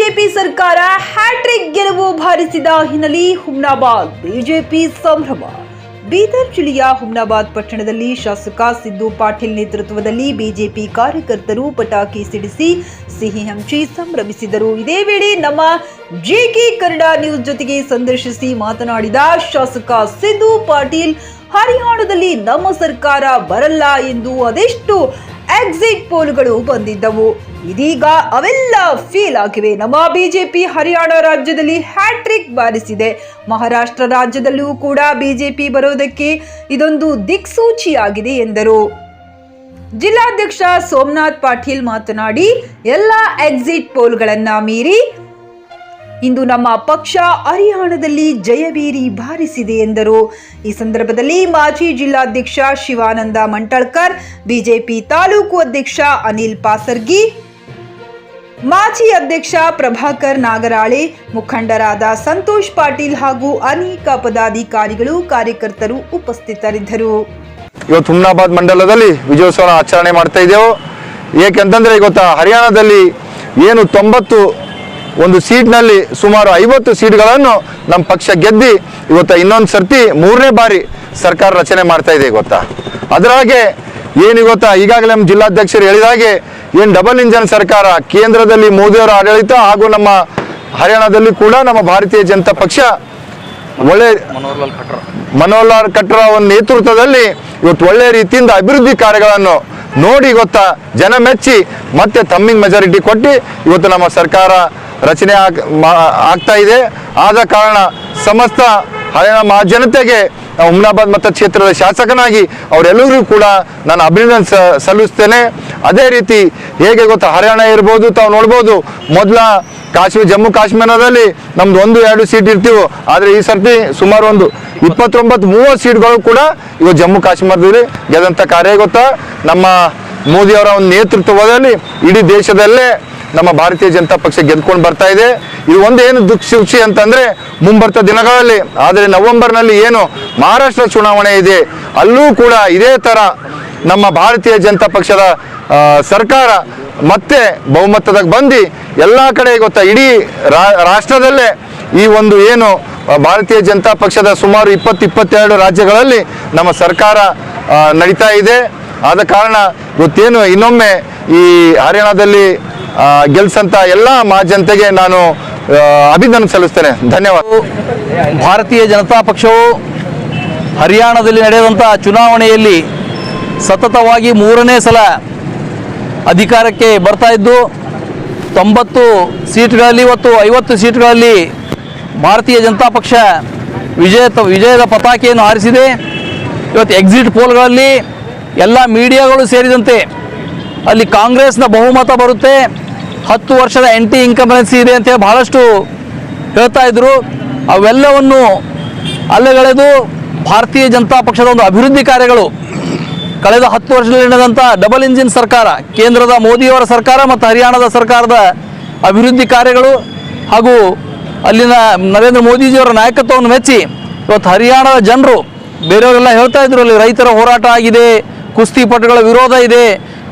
BJP ಸರ್ಕಾರ hat trick ಗೆಲುವು ಬಾರಿಸಿದ ಹಿನ್ನೆಲೆ ಹುಮ್ನಾಬಾದ್ ಬಿಜೆಪಿ ಸಂಭ್ರಮ. ಬೀದರ್ ಜಿಲ್ಲೆಯ ಹುಮ್ನಾಬಾದ್ ಪಟ್ಟಣದಲ್ಲಿ ಶಾಸಕ ಸಿದ್ದು ಪಾಟೀಲ್ ನೇತೃತ್ವದಲ್ಲಿ ಬಿಜೆಪಿ ಕಾರ್ಯಕರ್ತರು ಪಟಾಕಿ ಸಿಡಿಸಿ ಸಿಹಿ ಹಂಚಿ ಸಂಭ್ರಮಿಸಿದರು. ಇದೇ ವೇಳೆ ನಮ್ಮ ಜೆಕೆ ಕನ್ನಡ ನ್ಯೂಸ್ ಜೊತೆಗೆ ಸಂದರ್ಶಿಸಿ ಮಾತನಾಡಿದ ಶಾಸಕ ಸಿದ್ದು ಪಾಟೀಲ್, ಹರಿಯಾಣದಲ್ಲಿ ನಮ್ಮ ಸರ್ಕಾರ ಬರಲ್ಲ ಎಂದು ಅದೆಷ್ಟು ಎಕ್ಸಿಟ್ ಪೋಲ್ಗಳು ಬಂದಿದ್ದವು, ಇದೀಗ ಅವೆಲ್ಲ ಫೇಲ್ ಆಗಿವೆ. ನಮ್ಮ ಬಿಜೆಪಿ ಹರಿಯಾಣ ರಾಜ್ಯದಲ್ಲಿ ಹ್ಯಾಟ್ರಿಕ್ ಬಾರಿಸಿದೆ. ಮಹಾರಾಷ್ಟ್ರ ರಾಜ್ಯದಲ್ಲೂ ಕೂಡ ಬಿಜೆಪಿ ಬರೋದಕ್ಕೆ ಇದೊಂದು ದಿಕ್ಸೂಚಿಯಾಗಿದೆ ಎಂದರು. ಜಿಲ್ಲಾಧ್ಯಕ್ಷ ಸೋಮನಾಥ್ ಪಾಟೀಲ್ ಮಾತನಾಡಿ, ಎಲ್ಲ ಎಕ್ಸಿಟ್ ಪೋಲ್ಗಳನ್ನ ಮೀರಿ ಇಂದು ನಮ್ಮ ಪಕ್ಷ ಹರಿಯಾಣದಲ್ಲಿ ಜಯಭೇರಿ ಬಾರಿಸಿದೆ ಎಂದರು. ಈ ಸಂದರ್ಭದಲ್ಲಿ ಮಾಜಿ ಜಿಲ್ಲಾಧ್ಯಕ್ಷ ಶಿವಾನಂದ ಮಂಟಳ್ಕರ್, ಬಿಜೆಪಿ ತಾಲೂಕು ಅಧ್ಯಕ್ಷ ಅನಿಲ್ ಪಾಸರ್ಗಿ, ಮಾಜಿ ಅಧ್ಯಕ್ಷ ಪ್ರಭಾಕರ್ ನಾಗರಾಳೆ, ಮುಖಂಡರಾದ ಸಂತೋಷ್ ಪಾಟೀಲ್ ಹಾಗೂ ಅನೇಕ ಪದಾಧಿಕಾರಿಗಳು ಕಾರ್ಯಕರ್ತರು ಉಪಸ್ಥಿತರಿದ್ದರು. ಇವತ್ತು ಹುಮ್ನಾಬಾದ್ ಮಂಡಲದಲ್ಲಿ ವಿಜಯೋತ್ಸವ ಆಚರಣೆ ಮಾಡ್ತಾ ಇದ್ದೇವೆ. ಏಕೆಂತಂದ್ರೆ ಇವತ್ತು ಹರಿಯಾಣದಲ್ಲಿ ಏನು 91 ಸೀಟ್ನಲ್ಲಿ ಸುಮಾರು 50 ಸೀಟ್ಗಳನ್ನು ನಮ್ಮ ಪಕ್ಷ ಗೆದ್ದಿ ಇವತ್ತು ಇನ್ನೊಂದು ಸರ್ತಿ 3ನೇ ಬಾರಿ ಸರ್ಕಾರ ರಚನೆ ಮಾಡ್ತಾ ಇದೆ. ಗೊತ್ತಾ, ಅದರಾಗೆ ಏನು ಗೊತ್ತಾ, ಈಗಾಗಲೇ ನಮ್ಮ ಜಿಲ್ಲಾಧ್ಯಕ್ಷರು ಹೇಳಿದಾಗೆ ಏನು ಡಬಲ್ ಇಂಜನ್ ಸರ್ಕಾರ, ಕೇಂದ್ರದಲ್ಲಿ ಮೋದಿಯವರ ಆಡಳಿತ ಹಾಗೂ ನಮ್ಮ ಹರಿಯಾಣದಲ್ಲಿ ಕೂಡ ನಮ್ಮ ಭಾರತೀಯ ಜನತಾ ಪಕ್ಷ ಒಳ್ಳೆ ಮನೋಹರ್ ಖಟ್ರ್ ಒಂದು ನೇತೃತ್ವದಲ್ಲಿ ಇವತ್ತು ಒಳ್ಳೆ ರೀತಿಯಿಂದ ಅಭಿವೃದ್ಧಿ ಕಾರ್ಯಗಳನ್ನು ನೋಡಿ ಗೊತ್ತಾ ಜನ ಮೆಚ್ಚಿ ಮತ್ತೆ ತಮ್ಮಿಂಗ್ ಮೆಜಾರಿಟಿ ಕೊಟ್ಟು ಇವತ್ತು ನಮ್ಮ ಸರ್ಕಾರ ರಚನೆ ಆಗ್ತಾ ಇದೆ. ಆದ ಕಾರಣ ಸಮಸ್ತ ಹರಿಯಾಣ ಮಹಾಜನತೆಗೆ ಹುಮ್ನಾಬಾದ್ ಮತಕ್ಷೇತ್ರದ ಶಾಸಕನಾಗಿ ಅವರೆಲ್ಲರಿಗೂ ಕೂಡ ನಾನು ಅಭಿನಂದನೆ ಸಲ್ಲಿಸ್ತೇನೆ. ಅದೇ ರೀತಿ ಹೇಗೆ ಗೊತ್ತಾ, ಹರಿಯಾಣ ಇರ್ಬೋದು, ತಾವು ನೋಡ್ಬೋದು, ಮೊದಲ ಜಮ್ಮು ಕಾಶ್ಮೀರದಲ್ಲಿ ನಮ್ದು 1-2 ಸೀಟ್ ಇರ್ತೀವಿ, ಆದರೆ ಈ ಸರ್ತಿ ಸುಮಾರು ಒಂದು 29-30 ಸೀಟ್ಗಳು ಕೂಡ ಇವಾಗ ಜಮ್ಮು ಕಾಶ್ಮೀರದಲ್ಲಿ ಗೆದ್ದಂಥ ಕಾರ್ಯ. ಗೊತ್ತಾ, ನಮ್ಮ ಮೋದಿಯವರ ಒಂದು ನೇತೃತ್ವದಲ್ಲಿ ಇಡೀ ದೇಶದಲ್ಲೇ ನಮ್ಮ ಭಾರತೀಯ ಜನತಾ ಪಕ್ಷ ಗೆದ್ಕೊಂಡು ಬರ್ತಾ ಇದೆ. ಇದು ಒಂದೇನು ದುಃಖಿ ಅಂತಂದ್ರೆ ಮುಂಬರ್ತ ದಿನಗಳಲ್ಲಿ, ಆದರೆ ನವೆಂಬರ್ನಲ್ಲಿ ಏನು ಮಹಾರಾಷ್ಟ್ರ ಚುನಾವಣೆ ಇದೆ, ಅಲ್ಲೂ ಕೂಡ ಇದೇ ತರ ನಮ್ಮ ಭಾರತೀಯ ಜನತಾ ಪಕ್ಷದ ಸರ್ಕಾರ ಮತ್ತೆ ಬಹುಮತದಾಗ ಬಂದು ಎಲ್ಲ ಕಡೆ ಗೊತ್ತಾ ಇಡೀ ರಾಷ್ಟ್ರದಲ್ಲೇ ಈ ಒಂದು ಏನು ಭಾರತೀಯ ಜನತಾ ಪಕ್ಷದ ಸುಮಾರು 20-22 ರಾಜ್ಯಗಳಲ್ಲಿ ನಮ್ಮ ಸರ್ಕಾರ ನಡೀತಾ ಇದೆ. ಆದ ಕಾರಣ ಇವತ್ತೇನು ಇನ್ನೊಮ್ಮೆ ಈ ಹರಿಯಾಣದಲ್ಲಿ ಗೆಲ್ಸಂತ ಎಲ್ಲ ಮಹಾಜನತೆಗೆ ನಾನು ಅಭಿನಂದನೆ ಸಲ್ಲಿಸ್ತೇನೆ. ಧನ್ಯವಾದ. ಭಾರತೀಯ ಜನತಾ ಪಕ್ಷವು ಹರಿಯಾಣದಲ್ಲಿ ನಡೆದಂಥ ಚುನಾವಣೆಯಲ್ಲಿ ಸತತವಾಗಿ 3ನೇ ಸಲ ಅಧಿಕಾರಕ್ಕೆ ಬರ್ತಾ ಇದ್ದು 90 ಸೀಟ್ಗಳಲ್ಲಿ ಇವತ್ತು 50 ಸೀಟ್ಗಳಲ್ಲಿ ಭಾರತೀಯ ಜನತಾ ಪಕ್ಷ ವಿಜಯದ ಪತಾಕೆಯನ್ನು ಹಾರಿಸಿದೆ. ಇವತ್ತು ಎಕ್ಸಿಟ್ ಪೋಲ್ಗಳಲ್ಲಿ ಎಲ್ಲ ಮೀಡಿಯಾಗಳು ಸೇರಿದಂತೆ ಅಲ್ಲಿ ಕಾಂಗ್ರೆಸ್ನ ಬಹುಮತ ಬರುತ್ತೆ, 10 ವರ್ಷದ ಆಂಟಿ ಇನ್ಕಂಬೆನ್ಸಿ ಇದೆ ಅಂತ ಬಹಳಷ್ಟು ಹೇಳ್ತಾ ಇದ್ರು. ಅವೆಲ್ಲವನ್ನು ಅಲ್ಲಗಳೆದು ಭಾರತೀಯ ಜನತಾ ಪಕ್ಷದ ಒಂದು ಅಭಿವೃದ್ಧಿ ಕಾರ್ಯಗಳು ಕಳೆದ 10 ವರ್ಷದಲ್ಲಿ ನಡೆದಂಥ ಡಬಲ್ ಇಂಜಿನ್ ಸರ್ಕಾರ, ಕೇಂದ್ರದ ಮೋದಿಯವರ ಸರ್ಕಾರ ಮತ್ತು ಹರಿಯಾಣದ ಸರ್ಕಾರದ ಅಭಿವೃದ್ಧಿ ಕಾರ್ಯಗಳು ಹಾಗೂ ಅಲ್ಲಿನ ನರೇಂದ್ರ ಮೋದಿಜಿಯವರ ನಾಯಕತ್ವವನ್ನು ಮೆಚ್ಚಿ ಇವತ್ತು ಹರಿಯಾಣದ ಜನರು, ಬೇರೆಯವರೆಲ್ಲ ಹೇಳ್ತಾ ಇದ್ರು ಅಲ್ಲಿ ರೈತರ ಹೋರಾಟ ಆಗಿದೆ, ಕುಸ್ತಿಪಟುಗಳ ವಿರೋಧ ಇದೆ,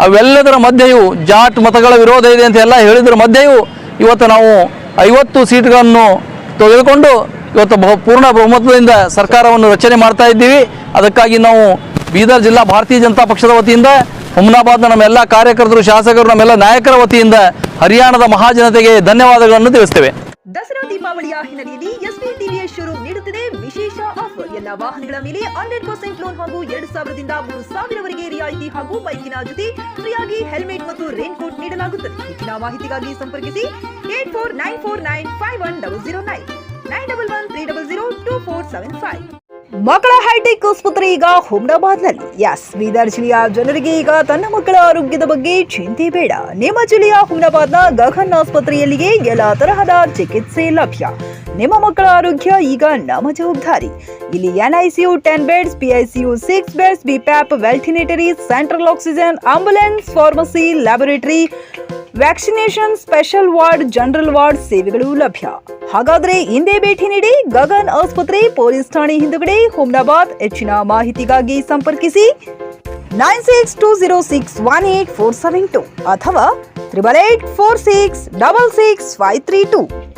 ಅವೆಲ್ಲದರ ಮಧ್ಯೆಯೂ ಜಾಟ್ ಮತಗಳ ವಿರೋಧ ಇದೆ ಅಂತ ಎಲ್ಲ ಹೇಳಿದ್ರ ಮಧ್ಯೆಯೂ ಇವತ್ತು ನಾವು 50 ಸೀಟ್ಗಳನ್ನು ತೆಗೆದುಕೊಂಡು ಇವತ್ತು ಪೂರ್ಣ ಬಹುಮತದಿಂದ ಸರ್ಕಾರವನ್ನು ರಚನೆ ಮಾಡ್ತಾ ಇದ್ದೀವಿ. ಅದಕ್ಕಾಗಿ ನಾವು ಬೀದರ್ ಜಿಲ್ಲಾ ಭಾರತೀಯ ಜನತಾ ಪಕ್ಷದ ವತಿಯಿಂದ, ಹುಮ್ನಾಬಾದ್ನ ನಮ್ಮೆಲ್ಲ ಕಾರ್ಯಕರ್ತರು, ಶಾಸಕರು, ನಮ್ಮೆಲ್ಲ ನಾಯಕರ ವತಿಯಿಂದ ಹರಿಯಾಣದ ಮಹಾಜನತೆಗೆ ಧನ್ಯವಾದಗಳನ್ನು ತಿಳಿಸ್ತೇವೆ. ದಸರಾ ದೀಪಾವಳಿಯ ಹಿನ್ನೆಲೆಯಲ್ಲಿ ಎಸ್ಪಿ ಟಿವಿಎಸ್ ಶೋರೂಮ್ ನೀಡುತ್ತಿದೆ ವಿಶೇಷ ಆಫರ್. ಎಲ್ಲ ವಾಹನಗಳ ಮೇಲೆ 100% ಲೋನ್ ಹಾಗೂ 2000 ದಿಂದ 3000 ವರೆಗೆ ರಿಯಾಯಿತಿ ಹಾಗೂ ಬೈಕಿನ ಜೊತೆ ಫ್ರೀಯಾಗಿ ಹೆಲ್ಮೆಟ್ ಮತ್ತು ರೈನ್ ಕೋಟ್ ನೀಡಲಾಗುತ್ತದೆ. ಹೆಚ್ಚಿನ ಮಾಹಿತಿಗಾಗಿ ಸಂಪರ್ಕಿಸಿ 8494951009 9113002475. ಮಕ್ಕಳ ಹೈಟೆಕ್ ಆಸ್ಪತ್ರೆ ಈಗ ಹುಮ್ನಾಬಾದ್ನಲ್ಲಿ. ಬೀದರ್ ಜಿಲ್ಲೆಯ ಜನರಿಗೆ ಈಗ ತನ್ನ ಮಕ್ಕಳ ಆರೋಗ್ಯದ ಬಗ್ಗೆ ಚಿಂತೆ ಬೇಡ. ನಿಮ್ಮ ಜಿಲ್ಲೆಯ ಹುಮ್ನಾಬಾದ್ನ ಗಗನ್ ಆಸ್ಪತ್ರೆಯಲ್ಲಿಗೆ ಎಲ್ಲ ತರಹದ ಚಿಕಿತ್ಸೆ ಲಭ್ಯ. ನಿಮ್ಮ ಮಕ್ಕಳ ಆರೋಗ್ಯ ಈಗ ನಮ್ಮ ಜವಾಬ್ದಾರಿ. ಇಲ್ಲಿ NICU 10 beds, PICU 6 beds, BPAP, ventilators, central oxygen, ambulance, pharmacy, laboratory, vaccination, special ward, general ward ಸೇವೆಗಳು ಲಭ್ಯ. ಹಾಗಾದ್ರೆ ಹಿಂದೆ ಭೇಟಿ ನೀಡಿ ಗಗನ್ ಆಸ್ಪತ್ರೆ, ಪೊಲೀಸ್ ಠಾಣೆ ಹಿಂದುಗಡೆ, ಹುಮ್ನಾಬಾದ್. ಹೆಚ್ಚಿನ ಮಾಹಿತಿಗಾಗಿ ಸಂಪರ್ಕಿಸಿ 9620618472 ಅಥವಾ 8884666532.